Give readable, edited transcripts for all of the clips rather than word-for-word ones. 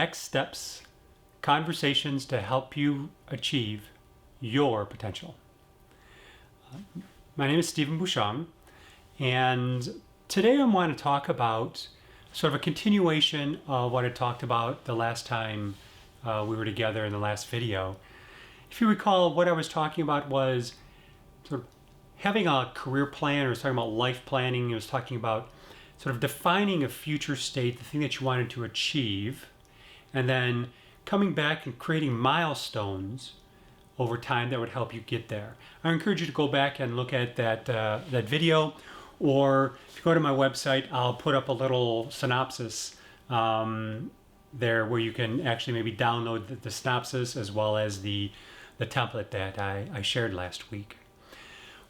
Next Steps, conversations to help you achieve your potential. My name is Stephen Bouchon, and today I want to talk about sort of a continuation of what I talked about the last time we were together in the last video. If you recall, what I was talking about was sort of having a career plan. I was talking about life planning. I was talking about sort of defining a future state, the thing that you wanted to achieve, and then coming back and creating milestones over time that would help you get there. I encourage you to go back and look at that video, or if you go to my website, I'll put up a little synopsis there where you can actually maybe download the synopsis as well as the template that I shared last week.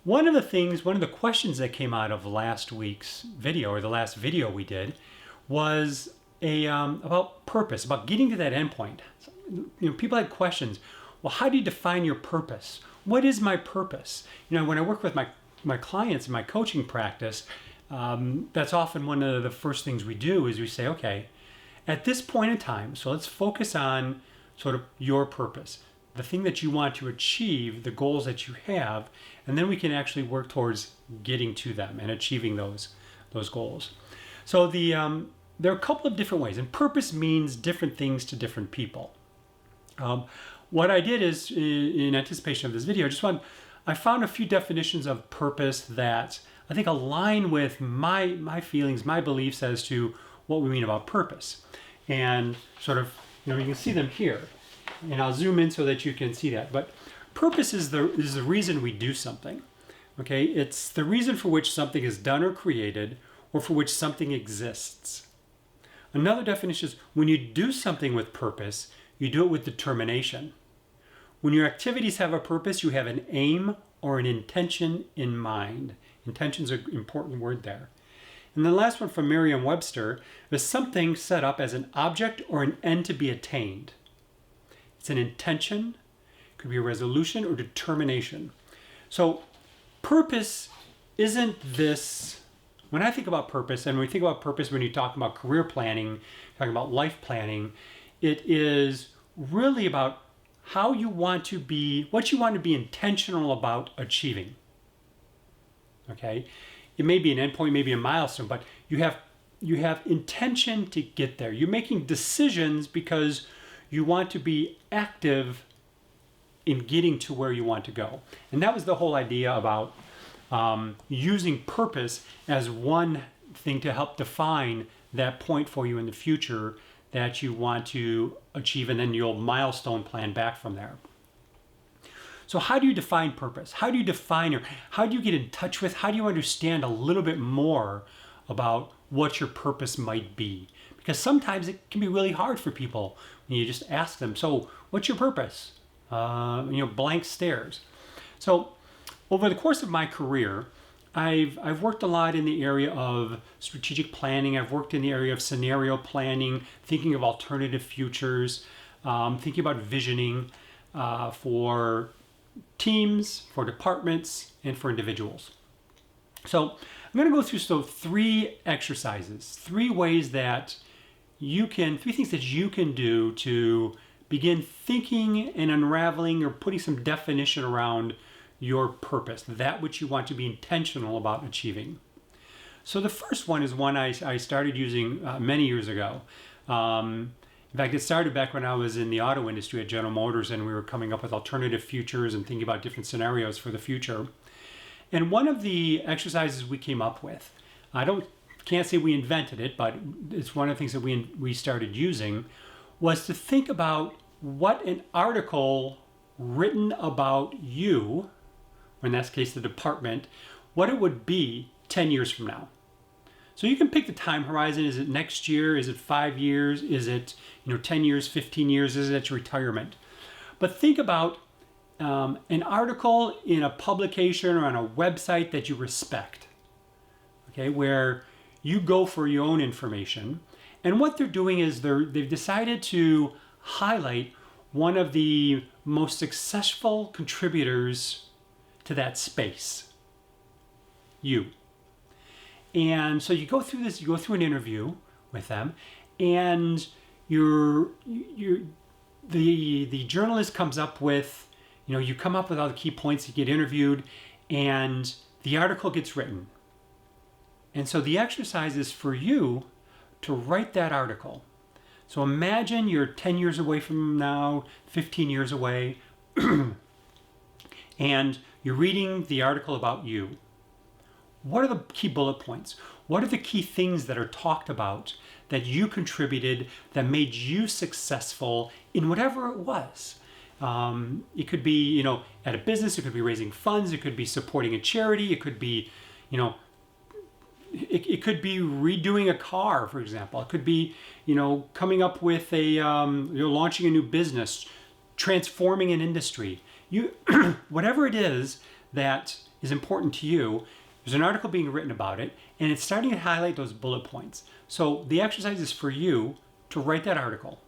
One of the questions that came out of last week's video, or the last video we did, was about purpose, about getting to that endpoint. People had questions. Well, how do you define your purpose? What is my purpose? When I work with my clients in my coaching practice, that's often one of the first things we do is we say, okay, at this point in time, so let's focus on sort of your purpose, the thing that you want to achieve, the goals that you have, and then we can actually work towards getting to them and achieving those goals. So there are a couple of different ways, and purpose means different things to different people. What I did is, in anticipation of this video, I found a few definitions of purpose that I think align with my feelings, my beliefs as to what we mean about purpose. And sort of, you can see them here. And I'll zoom in so that you can see that. But purpose is the reason we do something. Okay? It's the reason for which something is done or created, or for which something exists. Another definition is when you do something with purpose, you do it with determination. When your activities have a purpose, you have an aim or an intention in mind. Intention is an important word there. And the last one from Merriam-Webster is something set up as an object or an end to be attained. It's an intention, it could be a resolution or determination. So purpose isn't this, when I think about purpose, and when we think about purpose when you talk about career planning, talking about life planning, it is really about how you want to be, what you want to be intentional about achieving. Okay? It may be an endpoint, maybe a milestone, but you have intention to get there. You're making decisions because you want to be active in getting to where you want to go. And that was the whole idea about using purpose as one thing to help define that point for you in the future that you want to achieve, and then you'll milestone plan back from there. So how do you define purpose? How do you define, or how do you get in touch with, how do you understand a little bit more about what your purpose might be? Because sometimes it can be really hard for people when you just ask them, so what's your purpose? Blank stares. So over the course of my career, I've worked a lot in the area of strategic planning. I've worked in the area of scenario planning, thinking of alternative futures, thinking about visioning for teams, for departments, and for individuals. So I'm going to go through three exercises, three things that you can do to begin thinking and unraveling or putting some definition around your purpose, that which you want to be intentional about achieving. So the first one is one I started using many years ago. In fact, it started back when I was in the auto industry at General Motors, and we were coming up with alternative futures and thinking about different scenarios for the future. And one of the exercises we came up with, can't say we invented it, but it's one of the things that we started using, was to think about what an article written about you, or in that case the department, what it would be 10 years from now. So you can pick the time horizon. Is it next year? Is it 5 years? Is it 10 years, 15 years? Is it at your retirement? But think about an article in a publication or on a website that you respect, okay, where you go for your own information. And what they're doing is they've decided to highlight one of the most successful contributors to that space, you. And so you go through an interview with them, and the journalist comes up with, you come up with all the key points, you get interviewed, and the article gets written. And so the exercise is for you to write that article. So imagine you're 10 years away from now, 15 years away, and you're reading the article about you. What are the key bullet points? What are the key things that are talked about that you contributed that made you successful in whatever it was? It could be, at a business, it could be raising funds, it could be supporting a charity, it could be, it could be redoing a car, for example. It could be, coming up with launching a new business, transforming an industry. Whatever it is that is important to you, there's an article being written about it, and it's starting to highlight those bullet points. So the exercise is for you to write that article.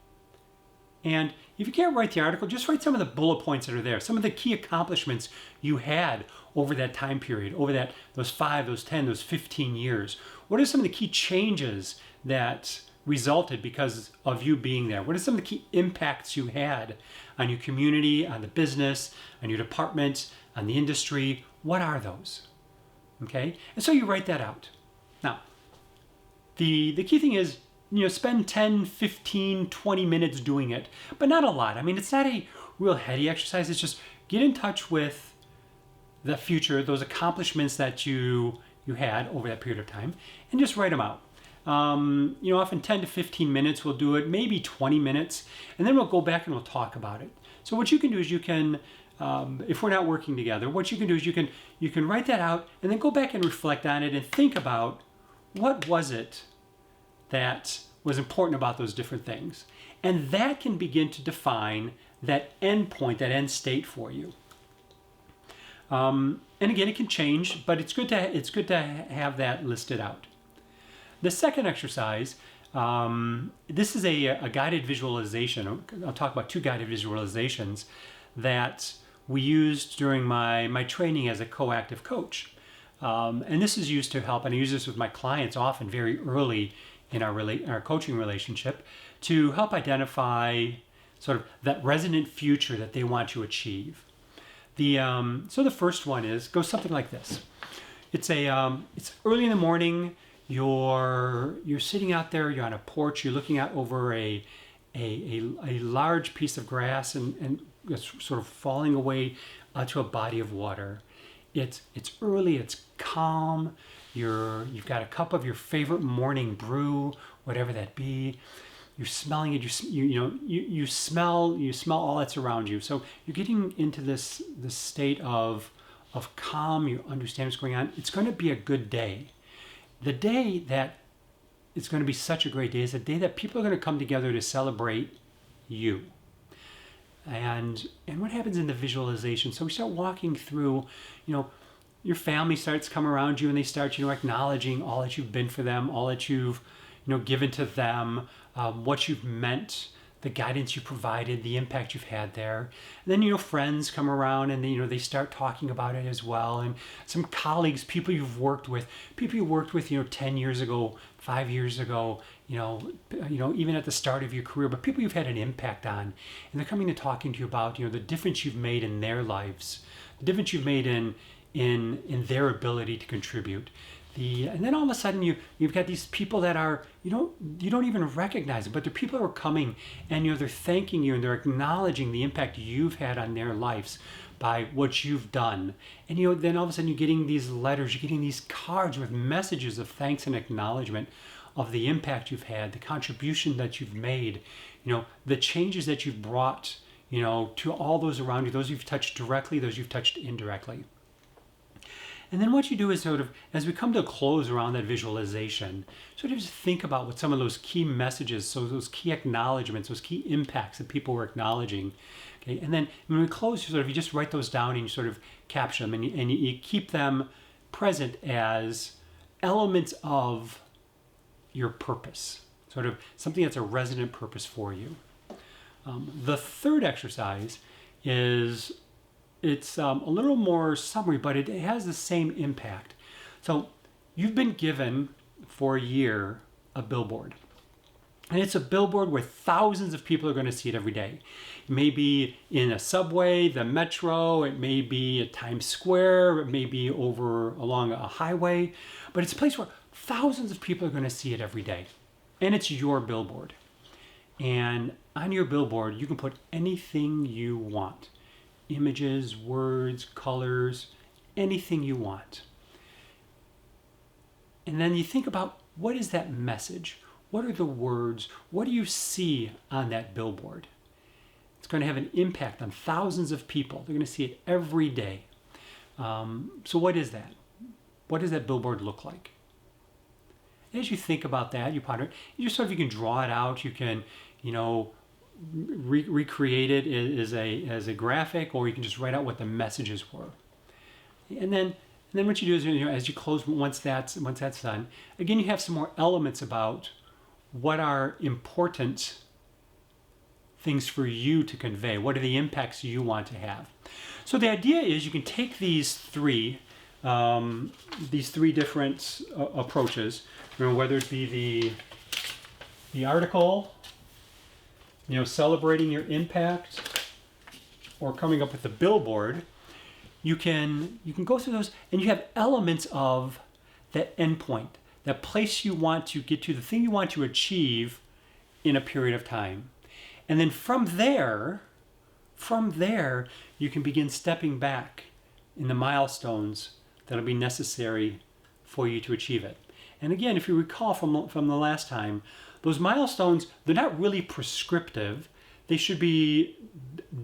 And if you can't write the article, just write some of the bullet points that are there, some of the key accomplishments you had over that time period, over those 5, those 10, those 15 years. What are some of the key changes that resulted because of you being there? What are some of the key impacts you had on your community, on the business, on your department, on the industry? What are those? Okay? And so you write that out. Now, the key thing is, spend 10, 15, 20 minutes doing it, but not a lot. I mean, it's not a real heady exercise. It's just get in touch with the future, those accomplishments that you had over that period of time, and just write them out. Often 10 to 15 minutes we'll do it, maybe 20 minutes, and then we'll go back and we'll talk about it. So what you can do is if we're not working together, what you can do is you can write that out and then go back and reflect on it and think about what was it that was important about those different things. And that can begin to define that end point, that end state for you. And again, it can change, but it's good to have that listed out. The second exercise, this is a guided visualization. I'll talk about 2 guided visualizations that we used during my training as a coactive coach. And this is used to help, and I use this with my clients often very early in our coaching relationship, to help identify sort of that resonant future that they want to achieve. So the first one goes something like this. It's early in the morning. You're sitting out there. You're on a porch. You're looking out over a large piece of grass, and it's sort of falling away to a body of water. It's early. It's calm. You've got a cup of your favorite morning brew, whatever that be. You're smelling it. You smell all that's around you. So you're getting into this state of calm. You understand what's going on. It's going to be a good day. The day that it's going to be such a great day is the day that people are going to come together to celebrate you. And what happens in the visualization? So we start walking through, your family starts to come around you, and they start, acknowledging all that you've been for them, all that you've, given to them, what you've meant, the guidance you provided, the impact you've had there. And then, friends come around, and they start talking about it as well. And some colleagues, people you worked with 10 years ago, 5 years ago, even at the start of your career, but people you've had an impact on. And they're coming and talking to you about, the difference you've made in their lives, the difference you've made in their ability to contribute. And then all of a sudden you've got these people that are, you don't even recognize them, but they're people who are coming, and they're thanking you, and they're acknowledging the impact you've had on their lives by what you've done. And then all of a sudden you're getting these letters, you're getting these cards with messages of thanks and acknowledgement of the impact you've had, the contribution that you've made, the changes that you've brought, to all those around you, those you've touched directly, those you've touched indirectly. And then what you do is sort of, as we come to a close around that visualization, sort of just think about what some of those key messages, so those key acknowledgments, those key impacts that people were acknowledging. Okay, and then when we close, you just write those down and you sort of capture them, and you keep them present as elements of your purpose, sort of something that's a resonant purpose for you. The third exercise is, it's a little more summary, but it has the same impact. So you've been given for a year a billboard. And it's a billboard where thousands of people are going to see it every day. It may be in a subway, the metro, it may be at Times Square, it may be over along a highway, but it's a place where thousands of people are going to see it every day. And it's your billboard. And on your billboard, you can put anything you want. Images, words, colors, anything you want. And then you think about, what is that message? What are the words? What do you see on that billboard? It's going to have an impact on thousands of people. They're going to see it every day. So what is that? What does that billboard look like? As you think about that, you ponder it. You can draw it out. You can, recreate it as a graphic, or you can just write out what the messages were. And then what you do is, as you close, once that's done, again, you have some more elements about what are important things for you to convey. What are the impacts you want to have? So the idea is you can take these three different approaches, whether it be the article, celebrating your impact, or coming up with the billboard. You can go through those, and you have elements of that endpoint, that place you want to get to, the thing you want to achieve in a period of time. And then from there, you can begin stepping back in the milestones that'll be necessary for you to achieve it. And again, if you recall from the last time, those milestones, they're not really prescriptive. They should be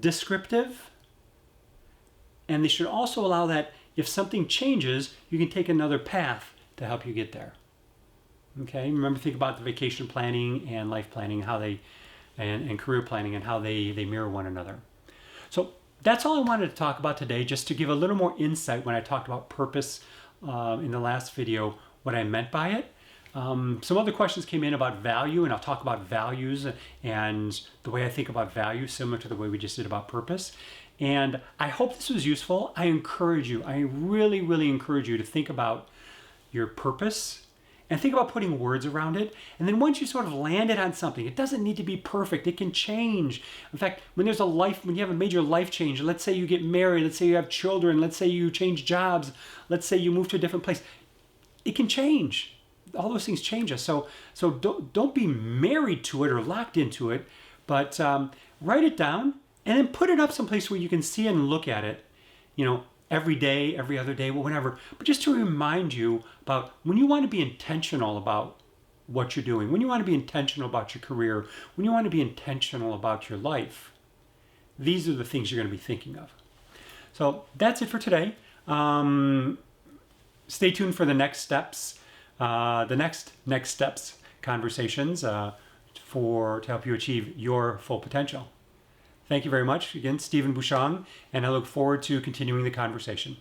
descriptive. And they should also allow that if something changes, you can take another path to help you get there. Okay, remember, think about the vacation planning and life planning, how they, and career planning, and how they mirror one another. So that's all I wanted to talk about today, just to give a little more insight when I talked about purpose in the last video, what I meant by it. Some other questions came in about value, and I'll talk about values and the way I think about value, similar to the way we just did about purpose. And I hope this was useful. I really, really encourage you to think about your purpose and think about putting words around it. And then once you sort of landed on something, it doesn't need to be perfect. It can change. In fact, when you have a major life change, let's say you get married, let's say you have children, let's say you change jobs, let's say you move to a different place, it can change. All those things change us. So don't be married to it or locked into it, but write it down and then put it up someplace where you can see it and look at it, every day, every other day, whatever. But just to remind you about when you want to be intentional about what you're doing, when you want to be intentional about your career, when you want to be intentional about your life, these are the things you're going to be thinking of. So that's it for today. Stay tuned for the next steps, next steps conversations to help you achieve your full potential. Thank you very much. Again, Stephen Bouchon, and I look forward to continuing the conversation.